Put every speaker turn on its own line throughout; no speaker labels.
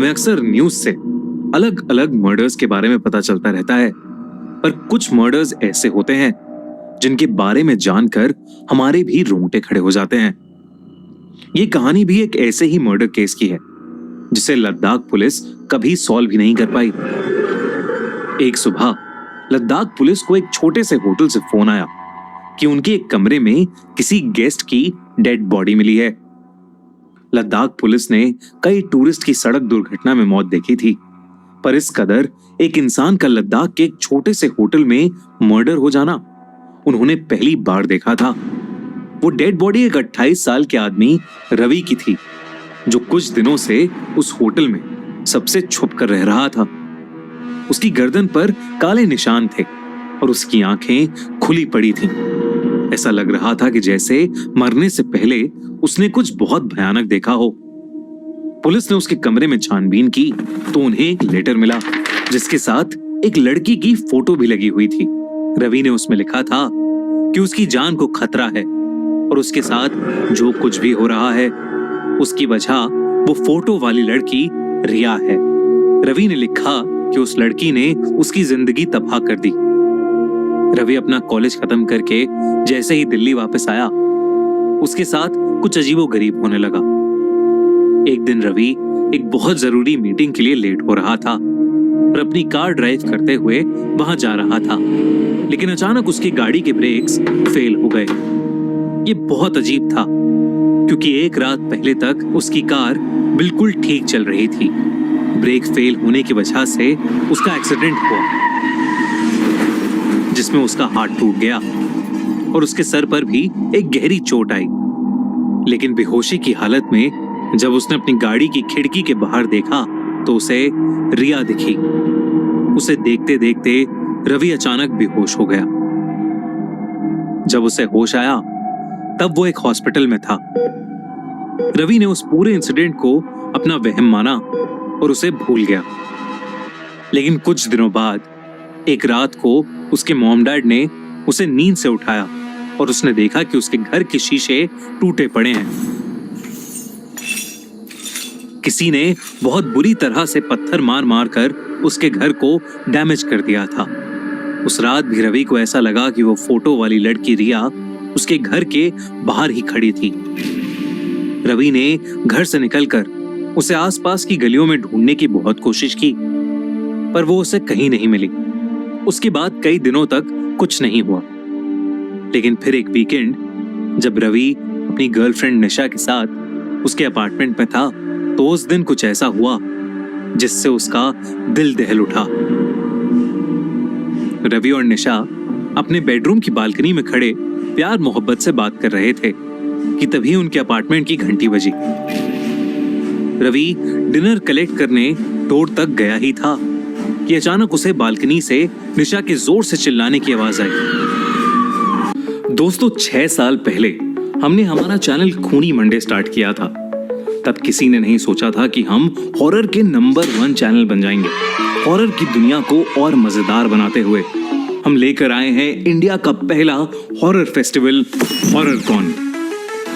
हमें अक्सर न्यूज से अलग अलग मर्डर्स के बारे में पता चलता रहता है, पर कुछ मर्डर्स ऐसे होते हैं जिनके बारे में जानकर हमारे भी रोंगटे खड़े हो जाते हैं। ये कहानी भी एक ऐसे ही मर्डर केस की है जिसे लद्दाख पुलिस कभी सॉल्व ही नहीं कर पाई। एक सुबह लद्दाख पुलिस को एक छोटे से होटल से फोन आया कि उनके एक कमरे में किसी गेस्ट की डेड बॉडी मिली है। लद्दाख पुलिस ने कई टूरिस्ट की सड़क दुर्घटना में मौत देखी थी, पर इस कदर एक इंसान का लद्दाख के एक छोटे से होटल में मर्डर हो जाना उन्होंने पहली बार देखा था। वो डेड बॉडी एक 28 साल के आदमी रवि की थी, जो कुछ दिनों से उस होटल में सबसे छुप कर रह रहा था। उसकी गर्दन पर काले निशान थे और उसकी आंखें खुली पड़ी थीं। ऐसा लग रहा था कि जैसे मरने से पहले उसने कुछ बहुत भयानक देखा हो। पुलिस ने उसके कमरे में छानबीन की तो उन्हें एक लेटर मिला जिसके साथ एक लड़की की फोटो भी लगी हुई थी। रवि ने उसमें लिखा था कि उसकी जान को खतरा है और उसके साथ जो कुछ भी हो रहा है उसकी वजह वो फोटो वाली लड़की रिया है। रवि ने लिखा कि उस लड़की ने उसकी जिंदगी तबाह कर दी। रवि अपना कॉलेज खत्म करके जैसे ही दिल्ली वापस आया, उसके साथ कुछ अजीबोगरीब होने लगा। एक दिन रवि एक बहुत जरूरी मीटिंग के लिए लेट हो रहा था और अपनी कार ड्राइव करते हुए वहां जा रहा था, लेकिन अचानक उसकी गाड़ी के ब्रेक्स फेल हो गए। ये बहुत अजीब था क्योंकि एक रात पहले तक उसकी कार बिल्कुल ठीक चल रही थी। ब्रेक फेल होने की वजह से उसका एक्सीडेंट हुआ जिसमें उसका हाथ टूट गया और उसके सर पर भी एक गहरी चोट आई। लेकिन बेहोशी की हालत में जब उसने अपनी गाड़ी की खिड़की के बाहर देखा तो उसे रिया दिखी। उसे देखते देखते रवि अचानक बेहोश हो गया। जब उसे होश आया तब वो एक हॉस्पिटल में था। रवि ने उस पूरे इंसिडेंट को अपना वहम माना और उसे भूल गया। लेकिन कुछ दिनों बाद एक रात को उसके मॉम डैड ने उसे नींद से उठाया और उसने देखा कि उसके घर के शीशे टूटे पड़े हैं। किसी ने बहुत बुरी तरह से पत्थर मार मार कर उसके घर को डैमेज कर दिया था। उस रात भी रवि को ऐसा लगा कि वो फोटो वाली लड़की रिया उसके घर के बाहर ही खड़ी थी। रवि ने घर से निकलकर उसे आसपास की गलियों में ढूंढने की बहुत कोशिश की, पर वो उसे कहीं नहीं मिली। उसके बाद कई दिनों तक कुछ नहीं हुआ। लेकिन फिर एक वीकेंड जब रवि अपनी गर्लफ्रेंड निशा के साथ उसके अपार्टमेंट में था तो उस दिन कुछ ऐसा हुआ जिससे उसका दिल दहल उठा। रवि और निशा अपने बेडरूम की बालकनी में खड़े प्यार मोहब्बत से बात कर रहे थे कि तभी उनके अपार्टमेंट की घंटी बजी। रवि डिनर कलेक्ट करने डोर तक गया ही था कि अचानक उसे बालकनी से निशा के जोर से चिल्लाने की आवाज आई। दोस्तों, 6 साल पहले हमने हमारा चैनल खूनी मंडे स्टार्ट किया था। तब किसी ने नहीं सोचा था कि हम हॉरर के नंबर 1 चैनल बन जाएंगे। हॉरर की दुनिया को और मजेदार बनाते हुए हम लेकर आए हैं इंडिया का पहला horror festival Horror Con.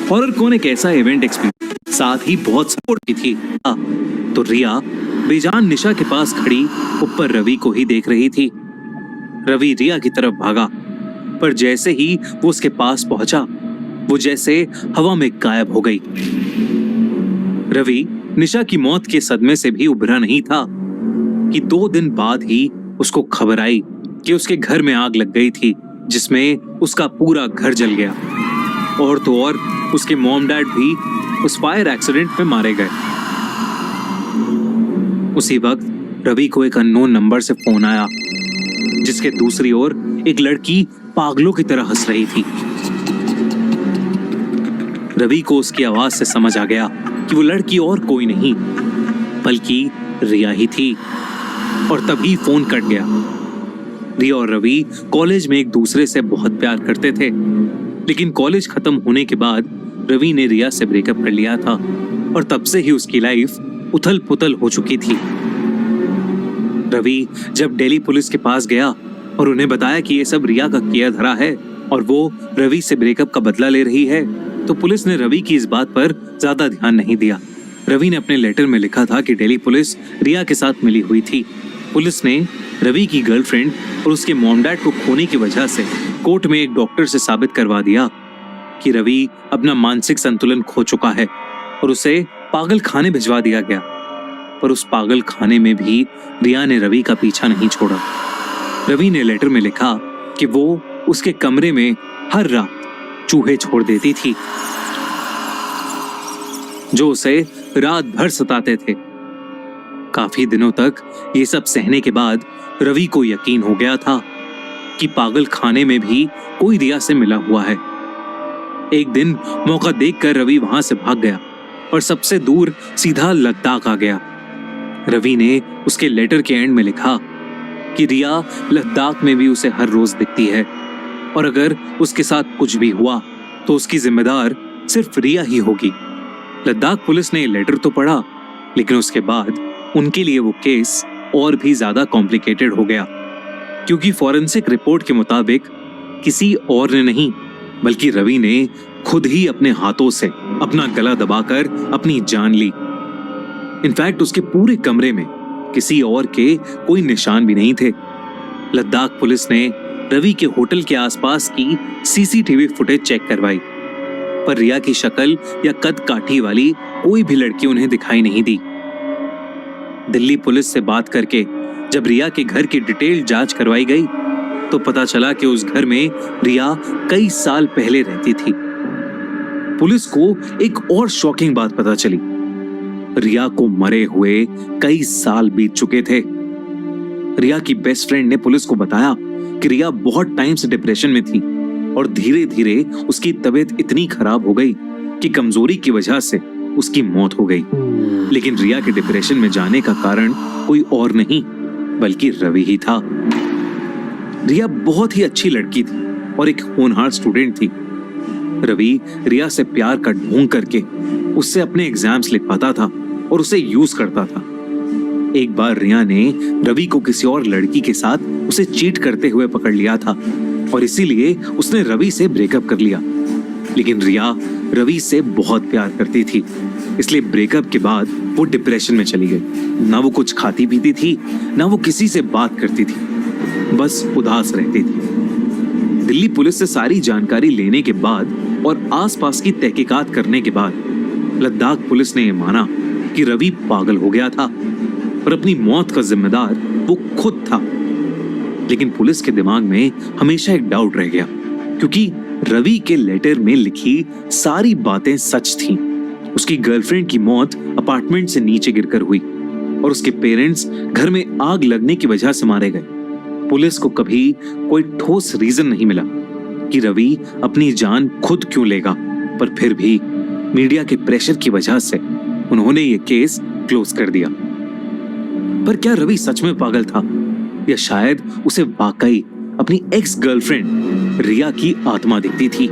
Horror Con एक ऐसा इवेंट एक्सपीरियंस, साथ ही बहुत सपोर्ट की थी। तो रिया बेजान निशा के पास खड़ी ऊपर रवि को ही देख रही थी। रवि रिया की तरफ भागा, पर जैसे ही वो उसके पास पहुंचा वो जैसे हवा में गायब हो गई। रवि निशा की मौत के सदमे से भी उभरा नहीं था कि 2 दिन बाद ही उसको खबर आई कि उसके घर में आग लग गई थी, जिसमें उसका पूरा घर जल गया। और तो और उसके मॉम डैड भी उस फायर एक्सीडेंट में मारे गए। उसी वक्त रवि को एक अननोन नंबर से फोन आया, जिसके दूसरी ओर एक लड़की पागलों की तरह हंस रही थी। रवि को उसकी आवाज से समझ आ गया कि वो लड़की और कोई नहीं बल्कि रिया ही थी, और तभी फोन कट गया। रिया और रवि कॉलेज में एक दूसरे से बहुत प्यार करते थे, लेकिन कॉलेज खत्म होने के बाद रवि ने रिया से ब्रेकअप कर लिया था और तब से ही उसकी लाइफ उथल पुथल हो चुकी थी। रवि जब दिल्ली पुलिस के पास गया और उन्हें बताया कि ये सब रिया का किया धरा है और वो रवि से ब्रेकअप का बदला ले रही है, तो पुलिस ने रवि की इस बात पर ज्यादा ध्यान नहीं दिया रवि ने अपने लेटर में लिखा था कि दिल्ली पुलिस रिया के साथ मिली हुई थी। पुलिस ने रवि की गर्लफ्रेंड और उसके मॉम डैड को खोने की वजह से कोर्ट में एक डॉक्टर से साबित करवा दिया कि रवि अपना मानसिक संतुलन खो चुका है और उसे पागल खाने भिजवा दिया गया। पर उस पागल खाने में भी रिया ने रवि का पीछा नहीं छोड़ा। रवि ने लेटर में लिखा कि वो उसके कमरे में हर रात चूहे छोड़ देती थी जो उसे रात भर सताते थे। काफी दिनों तक ये सब सहने के बाद रवि को यकीन हो गया था कि पागल खाने में भी कोई रिया से मिला हुआ है। एक दिन मौका देखकर रवि वहां से भाग गया और सबसे दूर सीधा लद्दाख आ गया। रवि ने उसके लेटर के एंड में लिखा कि रिया लद्दाख में भी उसे हर रोज दिखती है और अगर उसके साथ कुछ भी हुआ तो उसकी जिम्मेदार सिर्फ रिया ही होगी। लद्दाख पुलिस ने ये लेटर तो पढ़ा, लेकिन उसके बाद उनके लिए वो केस और भी ज्यादा कॉम्प्लिकेटेड हो गया, क्योंकि फॉरेंसिक रिपोर्ट के मुताबिक किसी और ने नहीं बल्कि रवि ने खुद ही अपने हाथों से अपना गला दबाकर अपनी जान ली। इनफैक्ट उसके पूरे कमरे में किसी और के कोई निशान भी नहीं थे। लद्दाख पुलिस ने रवि के होटल के आसपास की सीसीटीवी फुटेज चेक करवाई, पर रिया की शक्ल या कद काठी वाली कोई भी लड़की उन्हें दिखाई नहीं दी। दिल्ली पुलिस से बात करके जब रिया के घर की डिटेल जांच करवाई गई तो पता चला कि उस घर में रिया कई साल पहले रहती थी। पुलिस को एक और शॉकिंग बात पता चली। रिया को मरे हुए कई साल बीत चुके थे। रिया की बेस्ट फ्रेंड ने पुलिस को बताया कि रिया बहुत टाइम से डिप्रेशन में थी और धीरे धीरे उसकी तबीयत इतनी खराब हो गई कि कमजोरी की वजह से उसकी मौत हो गई। लेकिन रिया के डिप्रेशन में जाने का कारण कोई और नहीं बल्कि रवि ही था। रिया बहुत ही अच्छी लड़की थी और एक होनहार स्टूडेंट थी। रवि रिया से प्यार का ढोंग करके उससे अपने एग्जाम्स लिखवाता था और उसे यूज करता था। एक बार रिया ने रवि को किसी और लड़की के साथ उसे चीट करते हुए पकड़ लिया था और इसीलिए उसने रवि से ब्रेकअप कर लिया। लेकिन रिया रवि से बहुत प्यार करती थी, इसलिए ब्रेकअप के बाद वो डिप्रेशन में चली गई। ना वो कुछ खाती पीती थी, ना वो किसी से बात करती थी, बस उदास रहती थी। दिल्ली पुलिस से सारी जानकारी लेने के बाद और आसपास की तहकीकात करने के बाद लद्दाख पुलिस ने यह माना कि रवि पागल हो गया था और अपनी मौत का जिम्मेदार वो खुद था। लेकिन पुलिस के दिमाग में हमेशा एक डाउट रह गया, क्योंकि रवि के लेटर में लिखी सारी बातें सच थीं। उसकी गर्लफ्रेंड की मौत अपार्टमेंट से नीचे गिरकर हुई और उसके पेरेंट्स घर में आग लगने की वजह से मारे गए। पुलिस को कभी कोई ठोस रीजन नहीं मिला कि रवि अपनी जान खुद क्यों लेगा, पर फिर भी मीडिया के प्रेशर की वजह से उन्होंने ये केस क्लोज कर दिया। पर क्या रवि सच में पागल था या शायद उसे वाकई अपनी एक्स गर्लफ्रेंड रिया की आत्मा दिखती थी?